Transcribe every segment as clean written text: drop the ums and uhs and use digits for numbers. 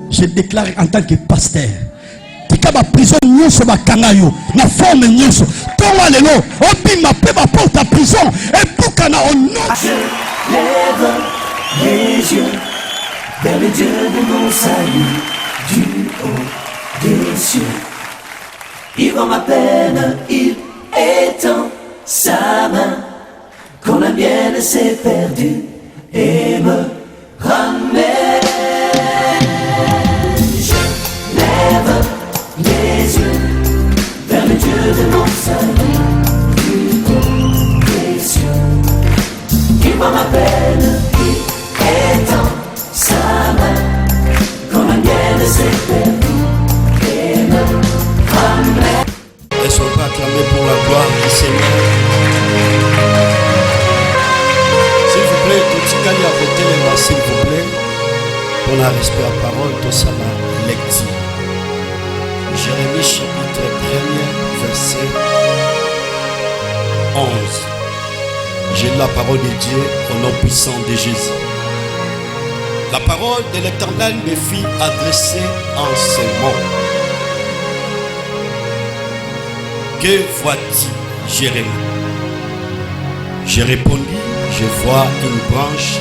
Je déclare en tant que pasteur. Tika ba prison nyonso ba kangayo na forme nyonso. Tonga lelo obima pe ba porte à prison et bukana au nom. Je lève les yeux vers le Dieu de mon salut, du haut des cieux. Il voit ma peine, il étend sa main quand la mienne s'est perdue et me ramène. Je lève les yeux vers le Dieu de mon salut, du haut des cieux. Il voit ma peine, il étend sa main quand la mienne s'est perdue et me ramène. Est-ce qu'on peut acclamer pour la gloire du Seigneur? S'il vous plaît, tout ce qu'il y a à côté de moi, s'il vous plaît, pour la respect à parole, tout ça m'a lecture. Jérémie chapitre 1er, verset 11. J'ai la parole de Dieu au nom puissant de Jésus. La parole de l'Éternel me fit adresser en ces mots. Que vois-tu, Jérémie? J'ai répondu, je vois une branche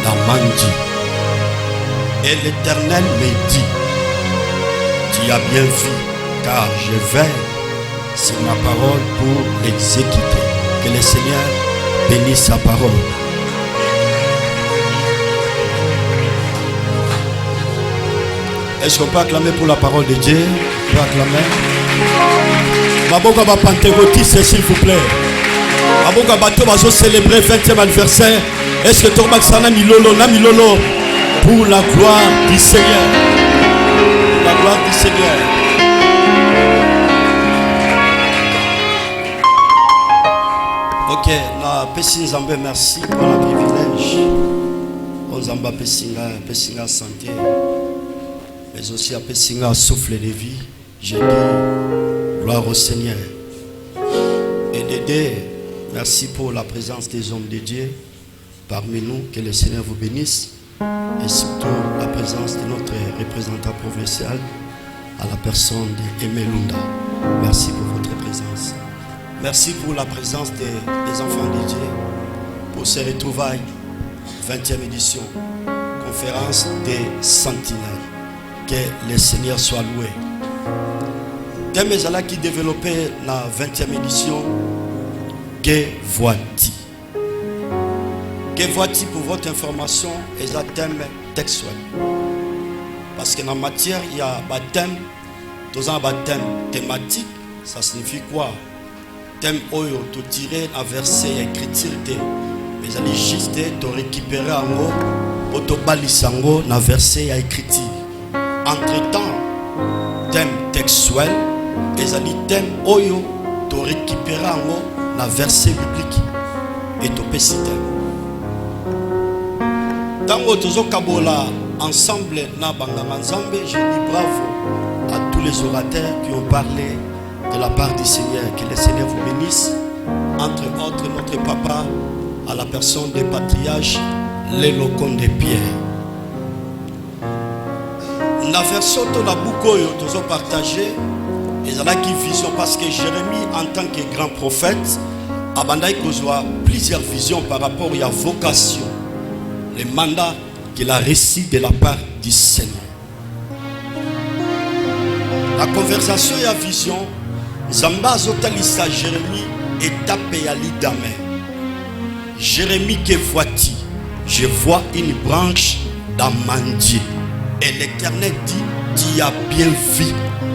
d'amandi. Et l'Éternel me dit, tu as bien vu, car je veille sur ma parole pour l'exécuter. Que le Seigneur bénisse sa parole. Est-ce qu'on peut acclamer pour la parole de Dieu? On peut acclamer. Maboka ba pentecôtiste, s'il vous plaît. Maboka bato va célébrer 20e anniversaire. Est-ce que tu as na milolo pour la gloire du Seigneur? La gloire du Seigneur. Ok, na pesi nzambe merci pour le privilège. Nzamba pesinga santé. Mais aussi à pesinga souffle de vie. Je dis gloire au Seigneur. Et Dédé, merci pour la présence des hommes de Dieu parmi nous. Que le Seigneur vous bénisse. Et surtout la présence de notre représentant provincial à la personne d'Aimé Lunda. Merci pour votre présence. Merci pour la présence des enfants de Dieu pour ces retrouvailles 20e édition conférence des sentinelles. Que le Seigneur soit loué. Thème ezala qui développé la 20e édition. Que vois-tu? Que vois-tu pour votre information? Et un thème textuel. Parce que dans la matière, il y a un thème, tous un thème thématique. Ça signifie quoi? Thème oyo to tirer un verset écriture mais allez juste te récupérer en haut pour te balisango na verset écriture. Entre-temps, thème textuel et allez thème oyo te récupérer en haut na verset biblique et te péciter. Tango tozo kabola ensemble na banganga nzambe, je dis bravo à tous les orateurs qui ont parlé de la part du Seigneur. Que le Seigneur vous bénisse. Entre autres, notre papa, à la personne des patriarches, les locaux de Pierre. La version de la Boukoyo, nous avons partagé, et ça qui vision, parce que Jérémie, en tant que grand prophète, a plusieurs visions par rapport à la vocation, les mandats qu'il a reçus de la part du Seigneur. La conversation et la vision, Zamba Zotalisa Jérémie étape à l'idamé. Jérémie, que vois-tu? Je vois une branche d'amandier. Et l'Éternel dit, tu as bien vu,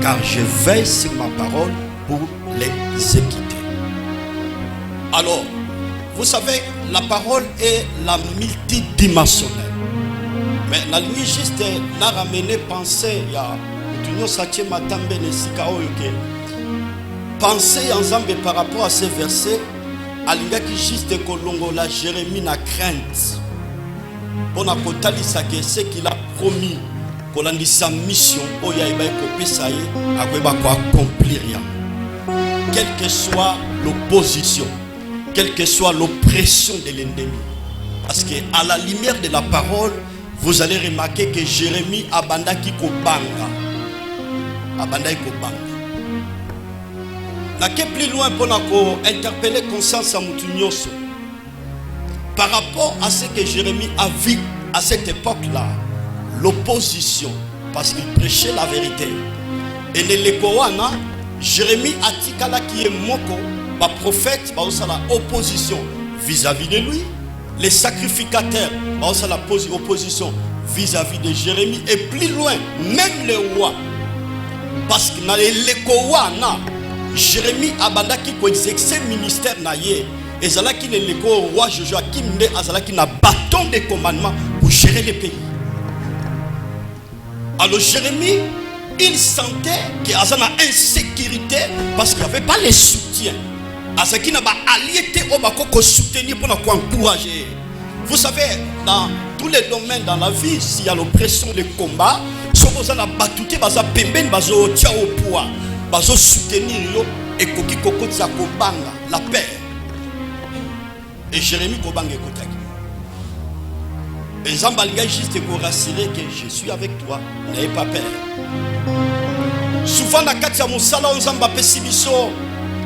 car je veille sur ma parole pour l'exécuter. Alors, vous savez, la parole est la multidimensionnelle. Mais la nuit juste n'a ramené penser, il y a penser ensemble par rapport à ces versets, alinga qui juste kolongo la Jérémie na crainte. Pour na kotalisa que ce qu'il a promis, qu'on a dit sa mission, oya iba kopesa ye, akweba ko accomplir rien. Quelle que soit l'opposition, quelle que soit l'oppression de l'ennemi. Parce que à la lumière de la parole, vous allez remarquer que Jérémie abandaki kobanga. Abandaki kobanga. N'a que plus loin pour interpeller conscience à Moutounioso. Par rapport à ce que Jérémie a vu à cette époque-là, l'opposition, parce qu'il prêchait la vérité. Et les Kowana, Jérémie Atikala qui est moko, ba prophète, ba la opposition vis-à-vis de lui. Les sacrificateurs, ba la opposition vis-à-vis de Jérémie. Et plus loin, même les rois. Parce que dans les Kowana, Jérémie abandaki ko exercer ministère naïe. Et zalaki ne leko roi Joachim ne azalaki na bâton de commandement pour gérer le pays. Alors Jérémie, il sentait qu'il y avait une insécurité parce qu'il n'y avait pas les soutiens. Azaki n'a pas allié au bako soutenir pour nous encourager. Vous savez, dans tous les domaines dans la vie, s'il y a l'oppression, le combat, si vous avez battu, vous avez pemben, vous avez tia au poids, vous avez soutenir et koki koko tsa kobanga la paix. Et Jérémie kobanga ekotaki. Et Zambalga juste pour rassurer que je suis avec toi, n'ayez pas peur. Souvent, dans Katia Moussala, on zamba pessibiso.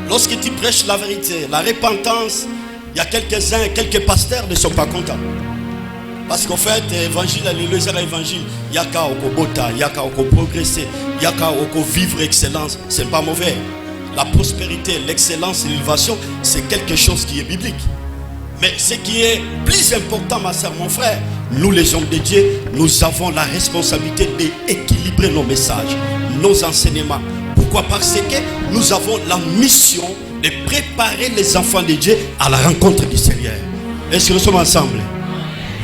Lorsque tu prêches la vérité, la repentance, il y a quelques-uns, quelques pasteurs ne sont pas contents. Parce qu'en fait, l'évangile, l'évangile, il y a qu'à bota, il y a qu'à progresser, il y a qu'à vivre excellence. Ce n'est pas mauvais. La prospérité, l'excellence, l'élévation, c'est quelque chose qui est biblique. Mais ce qui est plus important, ma soeur, mon frère, nous les hommes de Dieu, nous avons la responsabilité d'équilibrer nos messages, nos enseignements. Pourquoi? Parce que nous avons la mission de préparer les enfants de Dieu à la rencontre du Seigneur. Est-ce que nous sommes ensemble?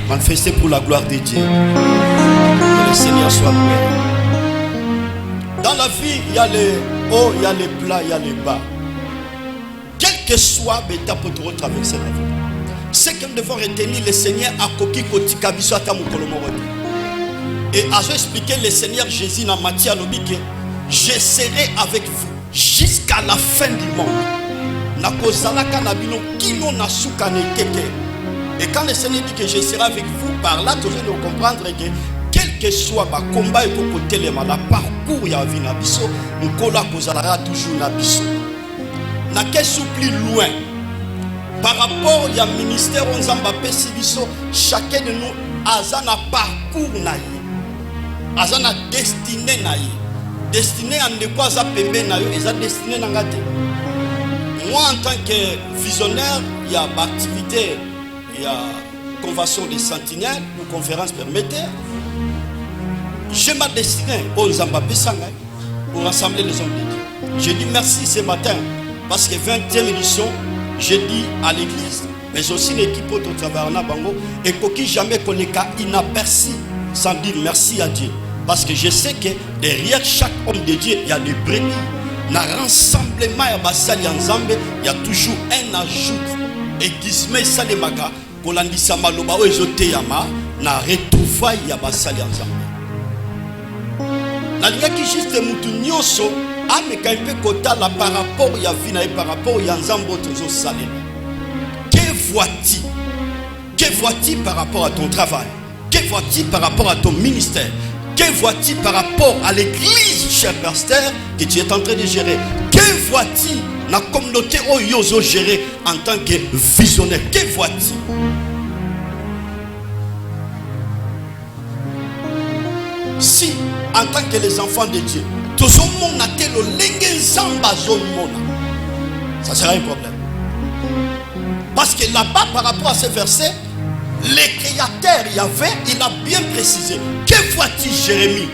Manifester pour la gloire de Dieu. Que le Seigneur soit loué. Dans la vie, il y a les hauts, il y a les plats, il y a les bas. Quel que soit l'étape pour traverser la vie. Ce que nous devons retenir, le Seigneur a coquille kotika biso ata mukolo moko. Et à expliquer le Seigneur Jésus dans Matthieu Lobike, je serai avec vous jusqu'à la fin du monde. Nakozalaka na bino kino na suka ne keke. Et quand le Seigneur dit que je serai avec vous, par là, vous allez comprendre que quel que soit le combat et le parcours ya vie na biso, nous kozalaka toujours na biso. Na kesu plus loin. Par rapport au ministère, on a chacun de nous a un parcours, a une destinée. Destiné à ne pas appeler, et destiné à gâter. Moi, en tant que visionnaire, il y a activité, il y a convention des sentinelles, ou conférence permettez. Je ma destinée aux Zambapé Sangay pour rassembler les hommes de Dieu. Je dis merci ce matin parce que 20e édition. J'ai dit à l'église, mais aussi l'équipe au travail en Abango, et qui jamais connaît qu'à inaperçu sans dire merci à Dieu. Parce que je sais que derrière chaque homme de Dieu, il y a des brebis. Dans le rassemblement, il y a toujours un ajout. Et Gizme Salemaka, pour l'andissa maloba ou ezoteyama, na retrouvaille il y a basali ensemble. La ligne qui juste moutounioso. Ah, mais quand il peut côté là par rapport à Vina et par rapport à Nzambo Tozo Salé. Que vois-tu? Que vois-tu par rapport à ton travail? Que vois-tu par rapport à ton ministère? Que vois-tu par rapport à l'église, cher pasteur, que tu es en train de gérer? Que vois-tu dans la communauté où tu gérer en tant que visionnaire? Que vois-tu? Si, en tant que les enfants de Dieu, ça sera un problème. Parce que là-bas, par rapport à ce verset, le créateur Yahvé, il a bien précisé. Que vois-tu, Jérémie?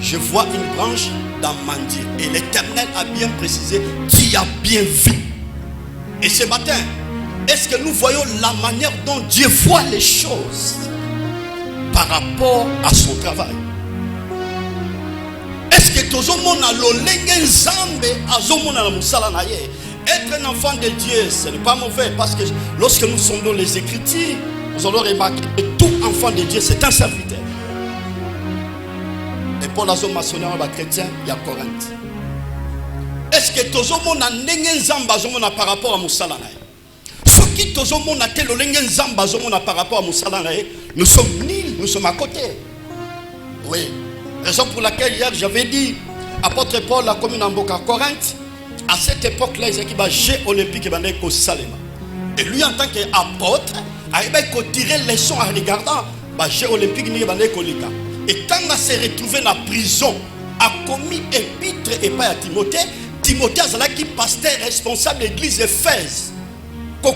Je vois une branche dans mandier. Et l'Éternel a bien précisé, tu as bien vu. Et ce matin, est-ce que nous voyons la manière dont Dieu voit les choses par rapport à son travail? Est-ce que tout le monde a l'olenge zambe azomona na musala na ye? Être un enfant de Dieu, ce n'est pas mauvais parce que lorsque nous sommes dans les Écritures, nous allons remarquer que tout enfant de Dieu, c'est un serviteur. Et pour la zone maçonnière, les chrétiens, il y a Corinthe. Est-ce que tout le monde a l'olenge zambe azomona par rapport à musala na ye? Ce qui tout le monde a l'olenge zambe azomona par rapport à musala na ye, nous sommes nuls. Nous sommes à côté. Oui. Raison pour laquelle hier j'avais dit, apôtre Paul, la commune en Boca Corinthe, à cette époque-là, ils étaient Jeux olympiques et Salema. Et lui, en tant qu'apôtre, il a tiré les leçons en regardant les Jeux olympiques et Et quand il s'est retrouvé dans la prison, a commis épître et pas à Timothée. Timothée est pasteur responsable de l'église d'Éphèse. Un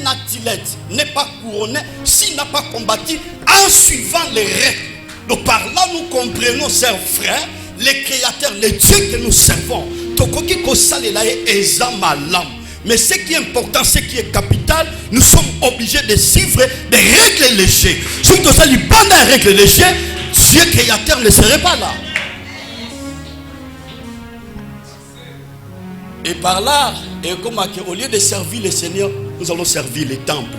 athlète n'est pas couronné s'il n'a pas combattu en suivant les règles. Donc par là nous comprenons, chers frères, les créateurs, les dieux que nous servons. Mais ce qui est important, ce qui est capital, nous sommes obligés de suivre des règles légères. Si nous avons pas des règles légères, Dieu créateur ne serait pas là. Et par là, et comme au lieu de servir le Seigneur, nous allons servir les temples.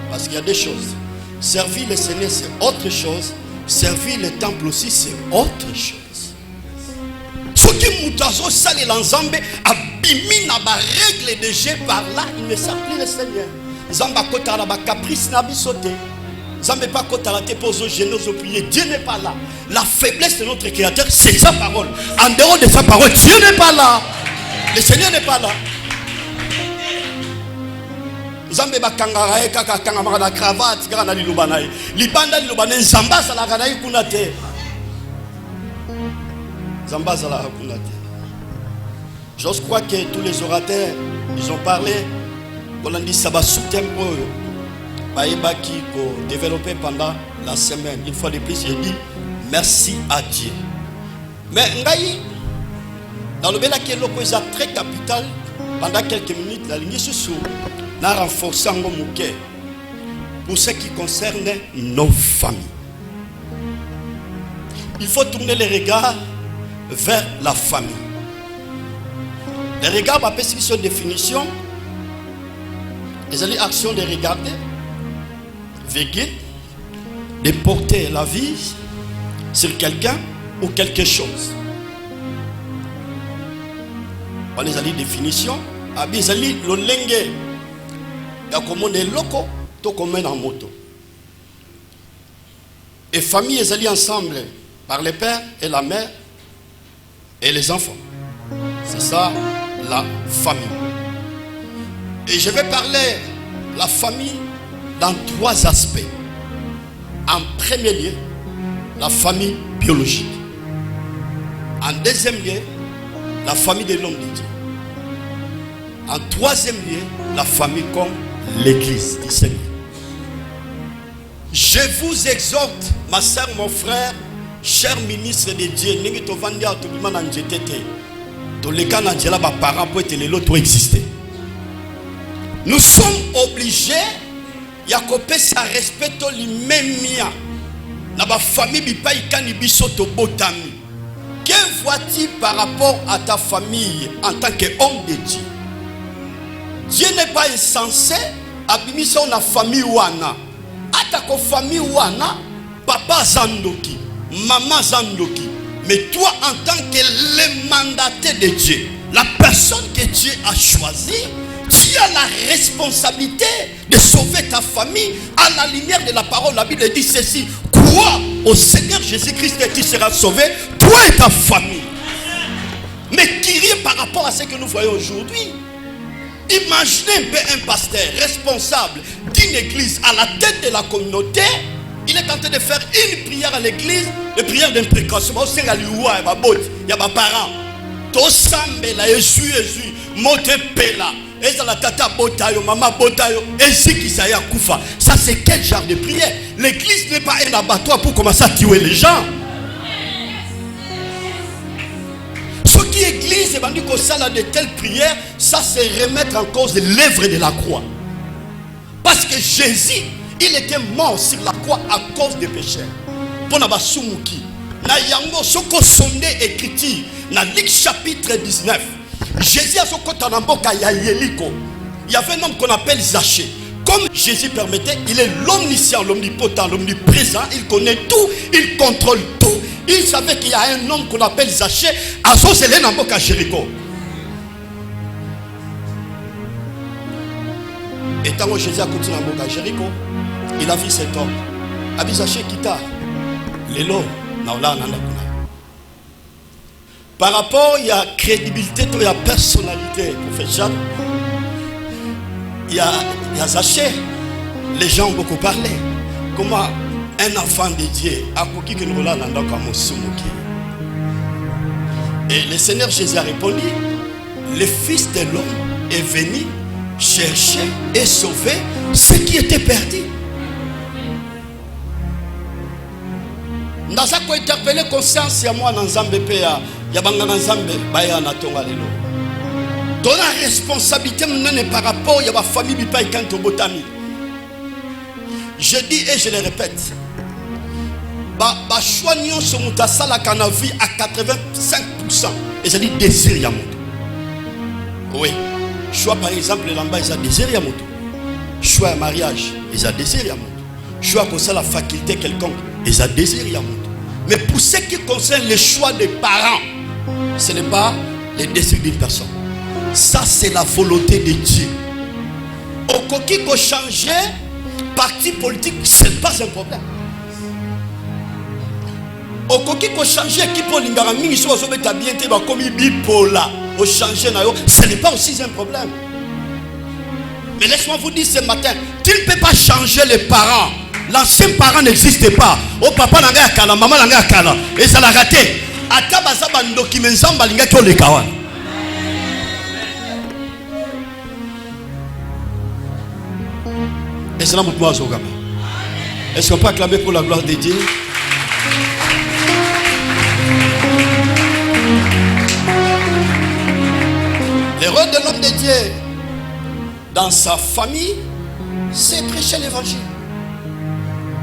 Parce qu'il y a des choses. Servir le Seigneur, c'est autre chose. Servir le temple aussi, c'est autre chose. Ce qui moutazo sale l'ensemble, abimi na ba règle de jeu par là, il ne sert plus le Seigneur. Zamba kota na ba caprice na bisoté. Zamba pas kota la te pose génose prier. Dieu n'est pas là. La faiblesse de notre créateur, c'est sa parole. En dehors de sa parole, Dieu n'est pas là. Le Seigneur n'est pas là. Zamba ba kangara kaka kangama na cravate kana lilubanaye. Libanda lilubanaye zamba sala kana ikunate. Je crois que tous les orateurs, ils ont parlé. On a dit ça va sous tempo. Qui développé pendant la semaine. Une fois de plus, j'ai dit merci à Dieu. Mais dans le bel qui est très capital, pendant quelques minutes, la ligne se s'ouvre. N'a renforcé mon cœur pour ce qui concerne nos familles. Il faut tourner les regards vers la famille. Les regards, par une définition, les actions de regarder, veiller, de porter la vie sur quelqu'un ou quelque chose. On les a dit définition, les ali le lenge, il y a comme on est loco, tout comme en moto. Et famille, ils allaient ensemble par le père et la mère et les enfants. C'est ça la famille. Et je vais parler la famille dans trois aspects. En premier lieu, la famille biologique. En deuxième lieu, la famille de l'homme de Dieu. En troisième lieu, la famille comme l'église du Seigneur. Je vous exhorte, ma soeur, mon frère, cher ministre de Dieu, nous sommes obligés Yakope sa respecte l'immémia na ba famille bipa ikani bisoto botami. Que vois-tu par rapport à ta famille en tant qu'homme de Dieu? Dieu n'est pas insensé abimisa na famille wana. Atako famille wana papa zandoki, maman zandoki. Mais toi en tant que le mandaté de Dieu, la personne que Dieu a choisie, tu as la responsabilité de sauver ta famille à la lumière de la parole. La Bible dit ceci: crois au Seigneur Jésus-Christ et tu seras sauvé, toi et ta famille. Mais qui rit par rapport à ce que nous voyons aujourd'hui? Imaginez un peu un pasteur responsable d'une église à la tête de la communauté. Il est en train de faire une prière à l'église, une prière d'imprécation. Il y a des parents. Tosambela Yesu Yesu mote pela ezala tata botayo mama botayo eziki saya kufa. Ça c'est quel genre de prière? L'église n'est pas un abattoir pour commencer à tuer les gens. Ce qui est église et bandit ko sala de telles prières, ça c'est remettre en cause l'œuvre de la croix. Parce que Jésus, il était mort sur la croix à cause des pécheurs. Pona basumuki na yango soko sonde écriture na Luc chapitre 19. Jésus a son côté en mboka ya Yeriko. Il y avait un homme qu'on appelle Zachée. Comme Jésus permettait, il est l'omniscient, l'omnipotent, l'omniprésent. Il connaît tout, il contrôle tout. Il savait qu'il y a un homme qu'on appelle Zachée. À son célèbre en mboka Jéricho. Et tant que Jésus a continué en mboka Jéricho, il a vu cet homme. Abisaché Kita, Lelo, Naola Nanda. Par rapport à la crédibilité, à la personnalité, prophète Jean, il y a Zaché, les gens ont beaucoup parlé. Comment un enfant de Dieu a coquille que nous l'avons dans comme et le Seigneur Jésus a répondu, le Fils de l'homme est venu chercher et sauver ce qui était perdu. Nous avons interpellé conscience à moi dans Zambé, Yabanga Zambé, Baya Natonga Lelo. Dans la responsabilité par rapport à la famille du Paï Kantobotami. Je dis et je le répète. Choignon sur Moutasala Kanavi à 85%. Et je dis désir Yamoto. Oui. Choix par exemple, là-bas, ils ont désir Yamoto. Choix un mariage, ils ont désir Yamoto. Choix comme ça la faculté quelconque, ils ont désir Yamoto. Mais pour ce qui concerne le choix des parents, ce n'est pas le désir d'une personne. Ça, c'est la volonté de Dieu. Au coquille qu'on change, parti politique, ce n'est pas un problème. Au coquille qu'on change, qui pour l'ingaramingi, soit au bien comme bipolar, au changer, ce n'est pas aussi un problème. Mais laisse-moi vous dire ce matin, tu ne peux pas changer les parents. L'ancien parent n'existe pas. Oh papa n'a pas kala, maman n'a pas kala. Et ça l'a raté. Atabaza bandoki menzamba linga kyo le kawan. Et c'est là mon point. Est-ce qu'on peut acclamer pour la gloire de Dieu? Le rôle de l'homme de Dieu dans sa famille, c'est prêcher l'évangile.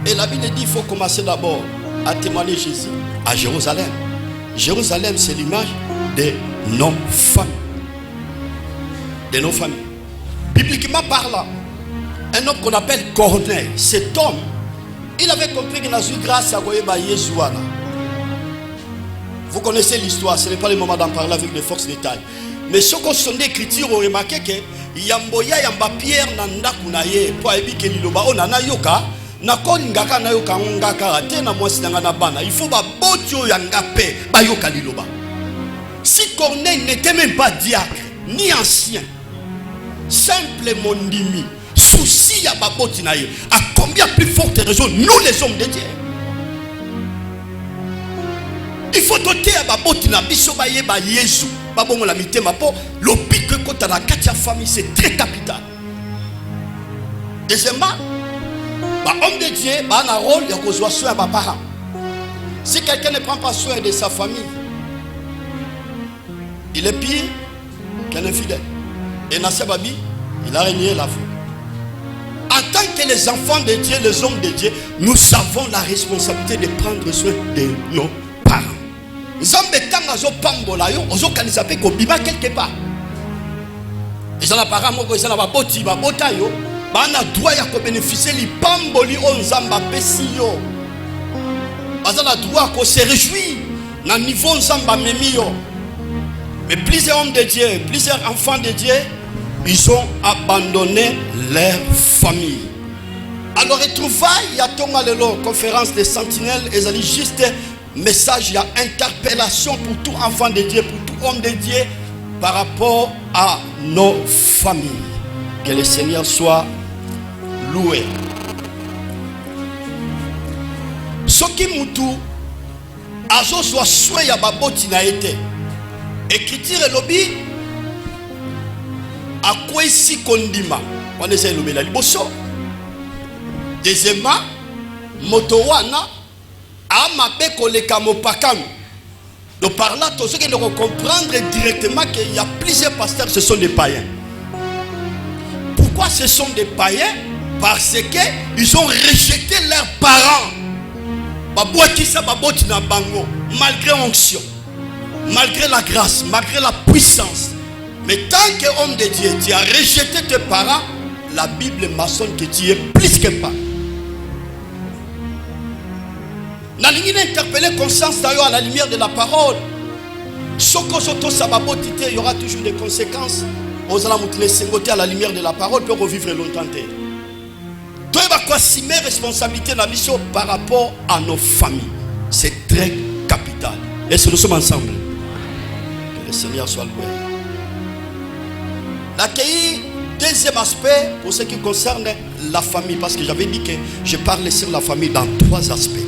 Et la Bible dit qu'il faut commencer d'abord à témoigner Jésus à Jérusalem. Jérusalem, c'est l'image de nos familles. De nos familles. Bibliquement parlant, un homme qu'on appelle Corneille, cet homme, il avait compris qu'il a eu grâce à Yézouana. Vous connaissez l'histoire, ce n'est pas le moment d'en parler avec les forces détails. Mais ce qu'on sonne d'écriture, on remarque que Yamboya Yamba Pierre Nanda Kunaye, pour éviter que l'Iloba, on a yoka. Nakon ngaka na yoka ngaka te na mwasi na bana. Il faut ba botio yanga pe ba yoka liloba. Si Corneille n'était même pas diacre ni ancien, simple mondimi, souci ya ba boti na ye, à combien plus forte raison nous les hommes de Dieu. Il faut doter à ba boti na biso ba ye ba Yesu, ba bongo la mitema po lobi que quand la katia famille c'est très capital. Deuxièmement, homme de Dieu a un rôle de soin de ses parents. Si quelqu'un ne prend pas soin de sa famille, il est pire qu'un infidèle. Et Nassababi, il a régné la vie. En tant que les enfants de Dieu, les hommes de Dieu, nous avons la responsabilité de prendre soin de nos parents. Quelque part. Ils ont la parent, ils ont la boti, babotayo. Bana droit ya ko bénéficier li pamboli onzamba pesio. Bazana droit ko se réjouir na niveau nzamba memio. Mais plusieurs hommes de Dieu, plusieurs enfants de Dieu, ils ont abandonné leur famille. Alors retrouvailles, il y a Tonga Lelo, conférence des sentinelles, et il juste message, il y a interpellation pour tout enfant de Dieu, pour tout homme de Dieu par rapport à nos familles. Que le Seigneur soit loué. Soki mutu azo soit soin ya baboti na été. Écriture et lobby à quoi ici kondima. On essaie de la liboso. Deuxièmement, motowana a mabeko le kamopakam. Donc par là, tous ceux qui doivent comprendre directement qu'il y a plusieurs pasteurs, ce sont des païens. Pourquoi ce sont des païens? Parce qu'ils ont rejeté leurs parents. Malgré l'onction, malgré la grâce, malgré la puissance. Mais tant qu'homme de Dieu, tu as rejeté tes parents, la Bible mentionne que tu es plus que pas. Il interpellé conscience d'ailleurs à la lumière de la parole. Il y aura toujours des conséquences. À la lumière de la parole pour revivre longtemps. Toi, il va quoi assumer responsabilité dans la mission par rapport à nos familles. C'est très capital. Est-ce que nous sommes ensemble? Que le Seigneur soit loué. L'accueil, deuxième aspect, pour ce qui concerne la famille, parce que j'avais dit que je parlais sur la famille dans 3 aspects.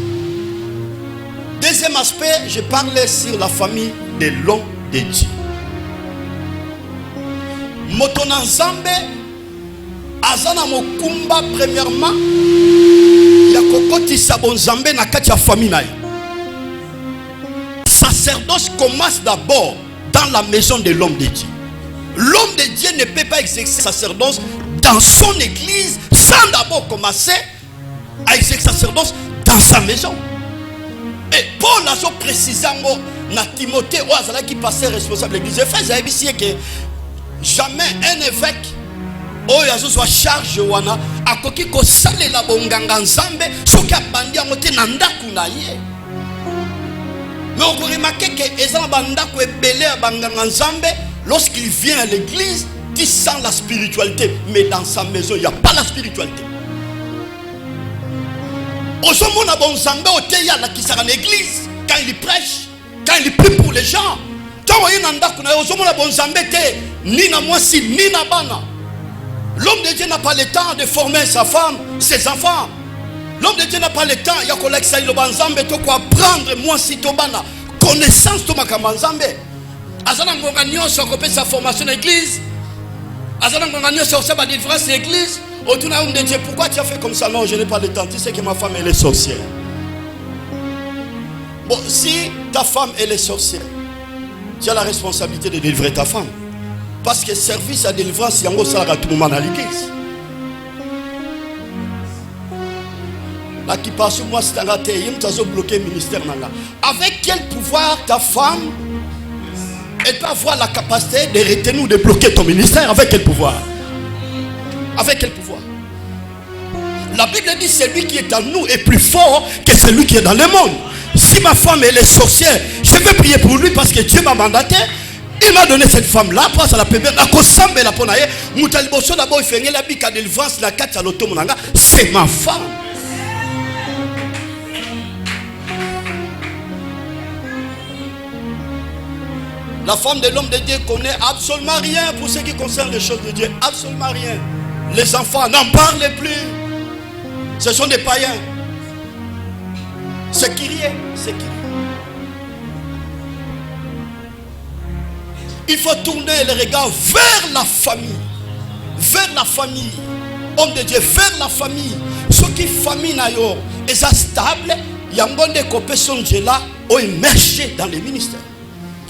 Deuxième aspect, je parlais sur la famille de l'homme de Dieu. Motonan Nzambe, Azana Mokumba, premièrement, Yakokoti Sabon Nzambe na kati ya famille na. Sacerdoce commence d'abord dans la maison de l'homme de Dieu. L'homme de Dieu ne peut pas exercer sacerdoce dans son église sans d'abord commencer à exercer sacerdoce dans sa maison. Et Paul a précisé na Timothée qui passait responsable de l'église. Je fais que jamais un évêque soit chargé wana akoki ko salela bonganga nzambe soki abandi yango te na ndaku na ye. Mais on peut remarquer que ezana bandako ebele ya banganga nzambe lorsqu'il vient à l'église, il sent la spiritualité, mais dans sa maison il n'y a pas la spiritualité. Ozomona bon nzambe oteya na kisaka l'église quand il prêche, quand il prie pour les gens. Tant oyi na ndaku na ozomona bon nzambe te ni na mwasi ni na bana. L'homme de Dieu n'a pas le temps de former sa femme, ses enfants. L'homme de Dieu n'a pas le temps. Il y a collègue ça il banzambe to quoi apprendre moi si to bana connaissance to makambanzambe. Azana ngonga nyonso ko sa formation d'église. Azana ngonga nyonso sa ba délivrance d'église. Otuna homme de Dieu, pourquoi tu as fait comme ça? Non, je n'ai pas le temps. Tu sais que ma femme elle est sorcière. Bon, si ta femme elle est sorcière, tu as la responsabilité de délivrer ta femme. Parce que service à délivrance, il y a un salaire à tout moment dans l'église. Là qui passe sur moi, c'est un raté. Il y a bloqué le ministère. Avec quel pouvoir ta femme elle peut avoir la capacité de retenir ou de bloquer ton ministère? Avec quel pouvoir? Avec quel pouvoir? La Bible dit celui qui est en nous est plus fort que celui qui est dans le monde. Si ma femme elle est sorcière, je vais prier pour lui parce que Dieu m'a mandaté. Il m'a donné cette femme-là, après la première, c'est ma femme. La femme de l'homme de Dieu connaît absolument rien pour ce qui concerne les choses de Dieu. Absolument rien. Les enfants n'en parlent plus. Ce sont des païens. C'est qui rien, c'est qui. Il faut tourner le regard vers la famille. Vers la famille. Homme de Dieu, vers la famille. Ce qui famille nayo est stable. Il y a un bon découpé son Dieu là. Ont émergé dans les ministères.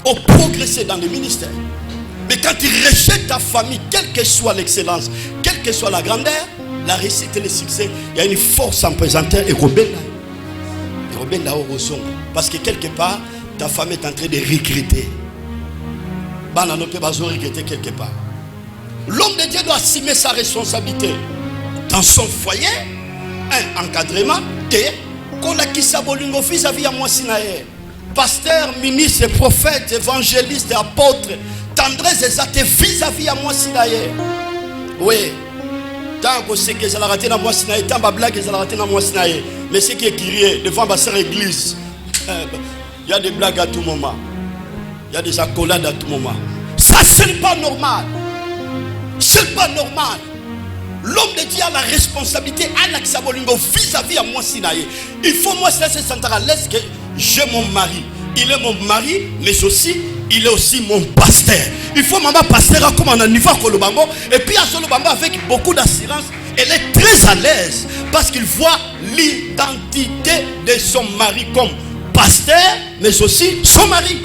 Ont progressé dans les ministères. Mais quand tu rejettes ta famille, quelle que soit l'excellence, quelle que soit la grandeur, la réussite et le succès, il y a une force en présentant et rebelle. Parce que quelque part, ta femme est en train de regretter. Quelque part. L'homme de Dieu doit assumer sa responsabilité dans son foyer, un encadrement, pasteur, ministre, prophète, évangéliste, apôtre, tendresse et vis-à-vis à moi sinaye. Oui. Tant que c'est que ça l'a raté dans moi sinaye, tant que blague ça l'a raté dans moi sinaye. Mais ce qui est crié devant ma sœur église, il y a des blagues à tout moment. Il y a des accolades à tout moment. Ça, ce n'est pas normal. Ce n'est pas normal. L'homme de Dieu a la responsabilité à l'Aksabolingo vis-à-vis à moi Sinaï. Il faut moi se sentir à l'aise que j'ai mon mari. Il est mon mari, mais aussi, il est aussi mon pasteur. Il faut maman pasteur comme un niveau Kolobambo. Et puis à Solobambo avec beaucoup d'assurance, elle est très à l'aise parce qu'il voit l'identité de son mari comme pasteur, mais aussi son mari.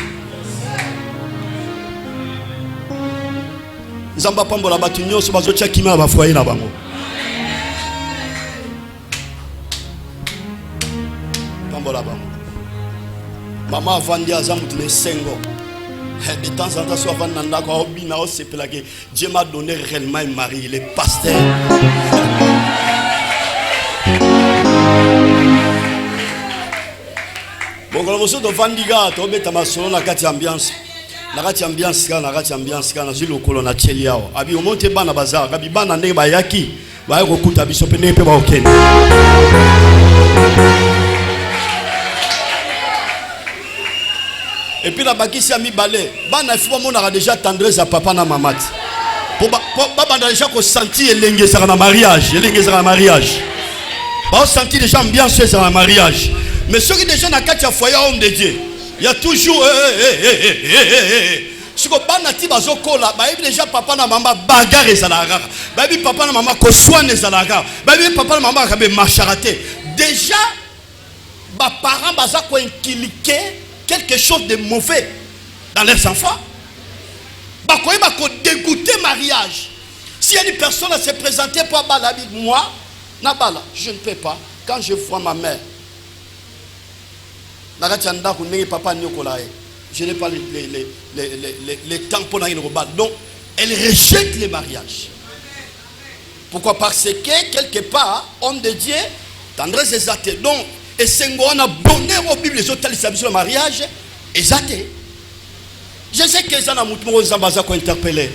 Zamba pambola batunyo so bazotia kima ba foyer na bango. Pambola bango. Maman avandi azamu tune sengo. De temps en temps so avanda ndako obina o sepelake. Dieu m'a donné réellement un mari, il est pasteur. Bon quand vous êtes vandiga to beta masolo na kati ambiance. Nakati ambiance kana zilo kolo na cheli yao abi omonte bana bazar abi bana ndenge bayaki va écouter biso pe ne pe ba okene. Et puis la bakisi a mis balai. Bana faut mon a déjà tendresse à papa na maman. Pour bana déjà ko senti elenge ça na mariage, elenge ça na mariage. Ba senti déjà ambiance ça na mariage. Mais ceux qui déjà na katia foyer homme de Dieu, il y a toujours si ko bana ti bazokola, ba déjà papa na maman bagarre ça la rare. Ba bi papa na maman ko soine ça la rare. Ba bi papa na maman ka be marcharaté. Déjà ba parents baza ko inculquer quelque chose de mauvais dans leurs enfants. Bah quoi, bah quoi dégoûter mariage. Si y a une personne à se présenter pour Balabi, moi, Nabala, je ne peux pas. Quand je vois ma mère, je n'ai pas les temps pour la rebat. Donc, elle rejette les mariages. Pourquoi? Parce que quelque part, homme de Dieu, tendresse des athées. Donc, et c'est on a bonheur au Bible, les autres le mariage, et athées. Je sais que ça n'a pas interpellé.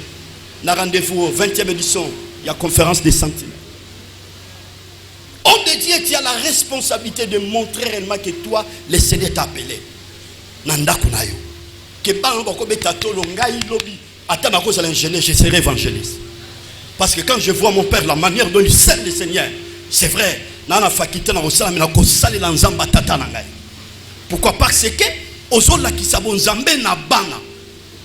Dans rendez-vous au 20e édition, il y a conférence des sentiments. Homme de Dieu, tu as la responsabilité de montrer réellement que toi, le Seigneur t'a appelé. Nanda kunayo. Que bango ko betato longai lobi. Attends à cause de l'ingénieur, je serai évangéliste. Parce que quand je vois mon père, la manière dont il sert le Seigneur, c'est vrai. Nana fakite na osala mina ko salela nzamba tata na ngai. Pourquoi? Parce que ozola ki sabon nzambe na bana.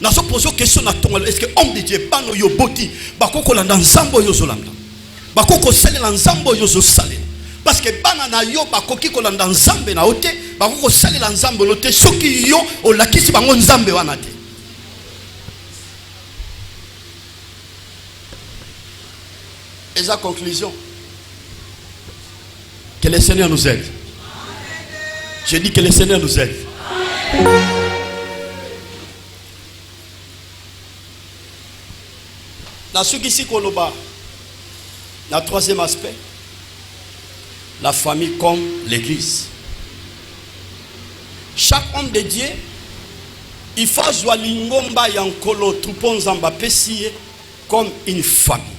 Na so pose question na tongo, est-ce que homme de Dieu bano yo boti bakoko landa nzambo yo zolanda. Bakoko salela nzambo yo zo salela. Parce que bana na yo bakoki ko landa nzambe na ote, bakoko salela nzambo lote soki yo olakisi bango nzambe wana te. Et sa conclusion, que le Seigneur nous aide. Je dis que le Seigneur nous aide. Dans ce qui s'y coloba, le troisième aspect, la famille comme l'église. Chaque homme de Dieu, il faut jouer l'ingomba yankolo trupon zamba pesiye comme une famille.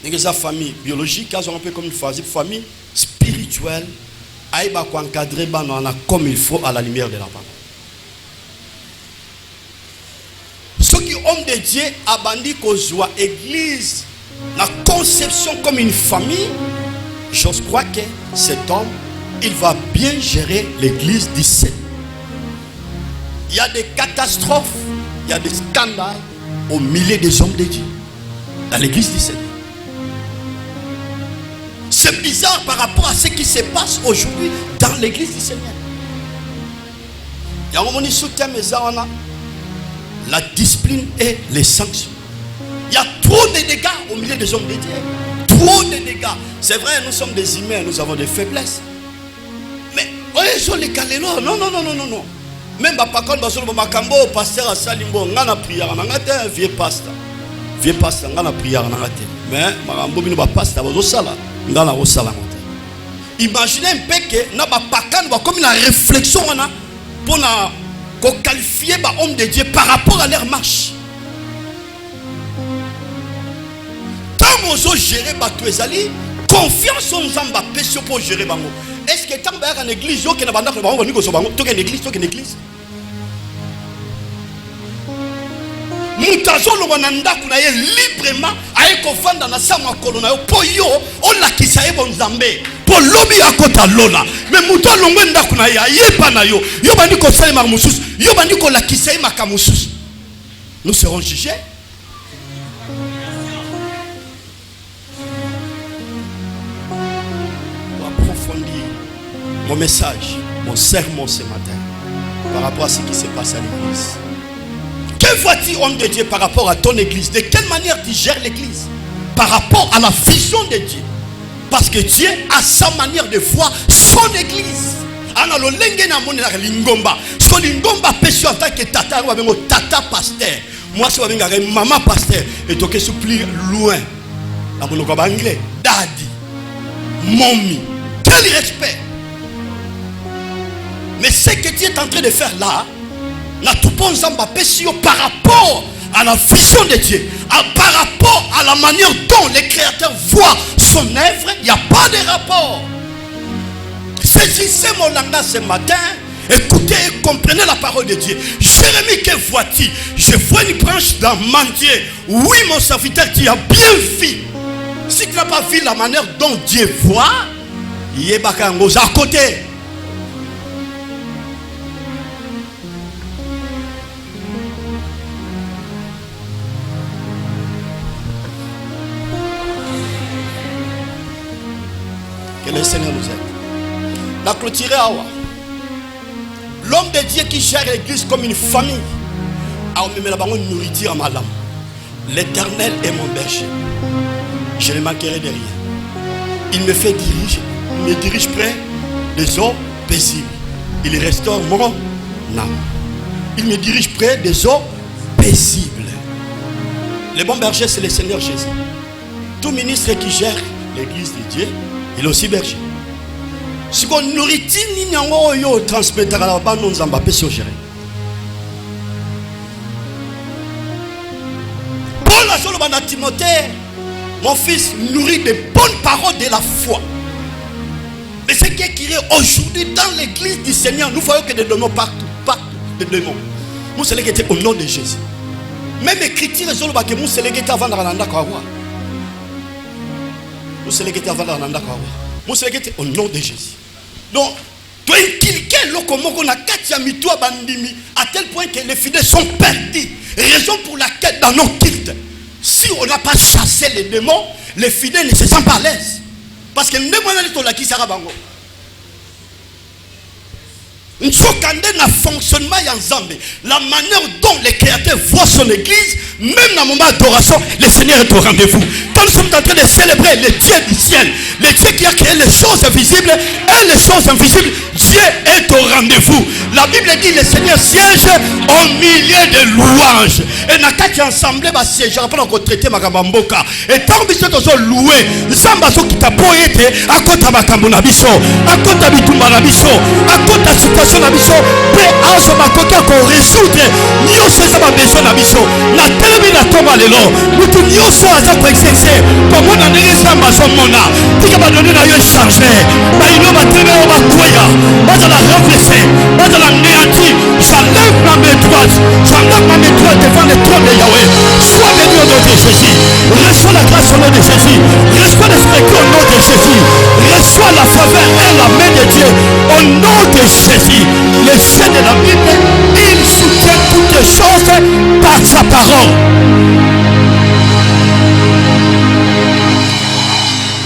Une famille biologique, un peu comme une famille spirituelle, aïba ko encadrer banana comme il faut à la lumière de la parole. Ceux qui ont de Dieu abandi ko joie église, la conception comme une famille, je crois que cet homme, il va bien gérer l'église 17. Il y a des catastrophes, il y a des scandales au milieu des hommes de Dieu dans l'église 17. C'est bizarre par rapport à ce qui se passe aujourd'hui dans l'église du Seigneur. Il y a un moment où la discipline et les sanctions. Il y a trop de dégâts au milieu des hommes de Dieu. Trop de dégâts. C'est vrai, nous sommes des humains, nous avons des faiblesses. Mais, non. Même pas quand on pasteur à Salimbo, on a prié, on a un vieux pasteur. Vieux pasteur, on a prié, on a raté. Mais, on a un pasteur, on a dans la imaginez un peu que na ba pakan ba comme une réflexion pour qualifier ba homme de Dieu par rapport à leur marche. Tant vous gérer ba tuezali confiance en zamba péché pour gérer bango. Est-ce que tant ba en église yo ke na banda ko bango ni ko so bango to ke église Mutazolo wananda kuna ye librement aye kovanda na sama kolona yo po yo ola kisaye bonzambe po lobi akota lola mais mutalo ngenda kuna ya yepa na yo yo bandi ko sale marmusus yo bandi ko la kisaye makamusus. Nous serons jugés. Pour approfondir mon message, mon sermon ce matin par rapport à ce qui se passe à l'église. Que vois-tu, homme de Dieu, par rapport à ton église? De quelle manière tu gères l'église? Par rapport à la vision de Dieu. Parce que Dieu a sa manière de voir son église. Alors, lingomba. Ce que lingomba péché en tant que tata, tata pasteur. Moi, c'est maman pasteur. Et donc, c'est plus loin. En anglais, daddy, mommy. Quel respect. Mais ce que tu es en train de faire là, par rapport à la vision de Dieu, par rapport à la manière dont le Créateur voit son œuvre, il n'y a pas de rapport. Saisissez mon langage ce matin, écoutez et comprenez la parole de Dieu. Jérémie, que vois-tu? Je vois une branche d'un mandier. Oui, mon serviteur, tu as bien vu. Si tu n'as pas vu la manière dont Dieu voit, il est à côté. Que le Seigneur nous aide. La clôturer à Awa. L'homme de Dieu qui gère l'église comme une famille. L'Éternel est mon berger. Je ne manquerai de rien. Il me fait diriger. Il me dirige près des eaux paisibles. Il restaure mon âme. Il me dirige près des eaux paisibles. Le bon berger, c'est le Seigneur Jésus. Tout ministre qui gère l'église de Dieu, il est aussi berger. Si on nourrit, on transmettre à la bande, on s'en va pas sur gérer. Paul a dit à Timothée, mon fils, nourrit des bonnes paroles de la foi. Mais ce qui est écrit aujourd'hui dans l'église du Seigneur, nous voyons que des démons partout, des démons. Nous sommes légués au nom de Jésus. Même écriture, nous sommes légués avant de rendre quoi. Nous sommes légués avant de rendre quoi. Nous sommes légués au nom de Jésus. Donc, tu es inculqué à tel point que les fidèles sont perdus. Raison pour laquelle dans nos cultes, si on n'a pas chassé les démons, les fidèles ne se sentent pas à l'aise. Parce que les démons sont là qui sont là. Nous sommes dans le fonctionnement ensemble. La manière dont le Créateur voit son église, même dans le moment d'adoration, le Seigneur est au rendez-vous. Quand nous sommes en train de célébrer le Dieu du ciel, le Dieu qui a créé les choses visibles et les choses invisibles, Dieu est au rendez-vous. La Bible dit le Seigneur siège au milieu de louanges. Et dans quatre ensemble, il siège. Je rappelle qu'on traite Magamboka. Et tant que nous sommes loués, nous sommes qui t'a poété à côté de Makambonabiso, à côté de Bitumanabiso, à côté de la situation nabiso, pe azo makoka ko résoudre nyonso eza besoin na biso na telemi na tomba lelo mutu nyonso aza ko exercer komona ndenge nzambe azomona tika badone na yo échanger baino bateme o bakwea bazala renversé bazala néanti. J'enlève ma main droite, j'enlève ma main droite devant le trône de Yahweh. Sois béni au nom de Jésus. Reçois la grâce au nom de Jésus. Reçois l'esprit au nom de Jésus. Reçois la faveur et la main de Dieu au nom de Jésus. Le Dieu de la Bible, il soutient toutes les choses par sa parole.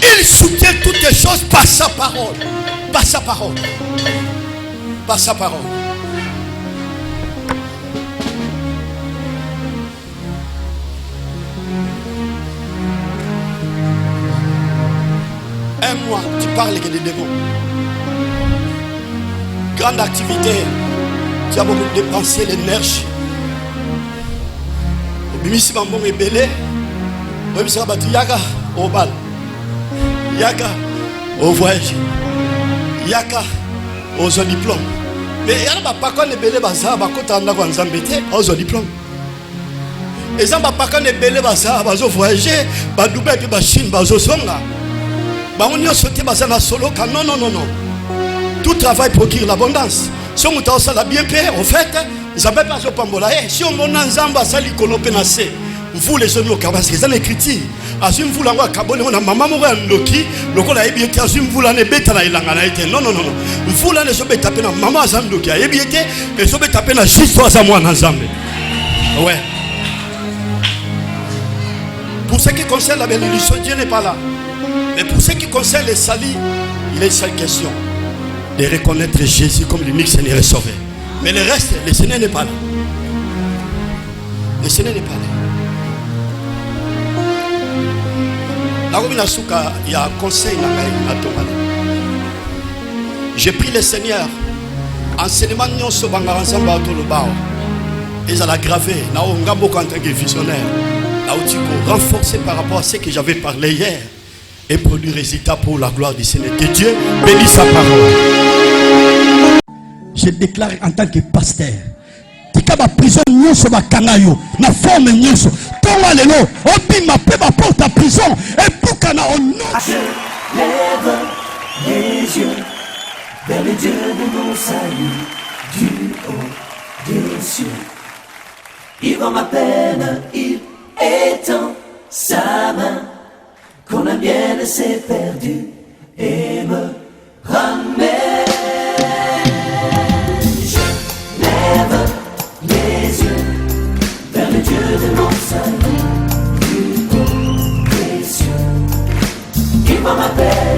Il soutient toutes les choses par sa parole. Par sa parole. Par sa parole. Un mois, tu parles que des démons. Grande activité, tu as beaucoup dépensé l'énergie. Au bimisi bambon est belé. Au bimisi batu yaka au bal. Yaka au voyage. Yaka aux diplômes. Mais il y a pas qu'on est belé baza, ba kota na kwa nzambete aux diplômes. Et ça pas qu'on est belé baza, bazo voyager, ba Dubaï puis ba Chine, bazo songa. Ba on y a sauté baza na solo ka non. Tout travail procure l'abondance. Si on a la bien payé, en fait, ça ne peut pas se pambola. Si on a un zamba, ça lui colopé na se. Vous les jeunes, parce que ça l'écriture. Assume vous l'envoie cabone, on a maman mourir en loki. Le coup là, bien assume vous l'année bête na ilangana été. Non. Vous l'année se bet taper na maman azam loki. Et bien été, et se bet taper na juste à moi en ensemble. Ouais. Pour ce qui concerne la bénédiction, Dieu n'est pas là. Mais pour ce qui concerne les salis, il est une seule question. De reconnaître Jésus comme l'unique Seigneur et Sauveur. Mais le reste, le Seigneur n'est pas là. Le Seigneur n'est pas là. Il y a un conseil. J'ai pris le Seigneur. Enseignement nous sommes ensemble à tout le bas. Ils ont gravé. Là où on a beaucoup en tant que visionnaire. Là où tu peux renforcer par rapport à ce que j'avais parlé hier. Et produire résultat pour la gloire du Seigneur. Que Dieu bénisse sa parole. Je déclare en tant que pasteur, tika ba prison nyonso bakanga yo na forme nyonso tonga lelo obima pe ba porte à prison et bukana au nom. Je lève les yeux vers le Dieu de mon salut, du haut des cieux. Il voit ma peine, il étend sa main, quand la mienne s'est perdue et me ramène. Je lève les yeux vers le Dieu de mon salut, du haut des cieux. Il voit ma peine.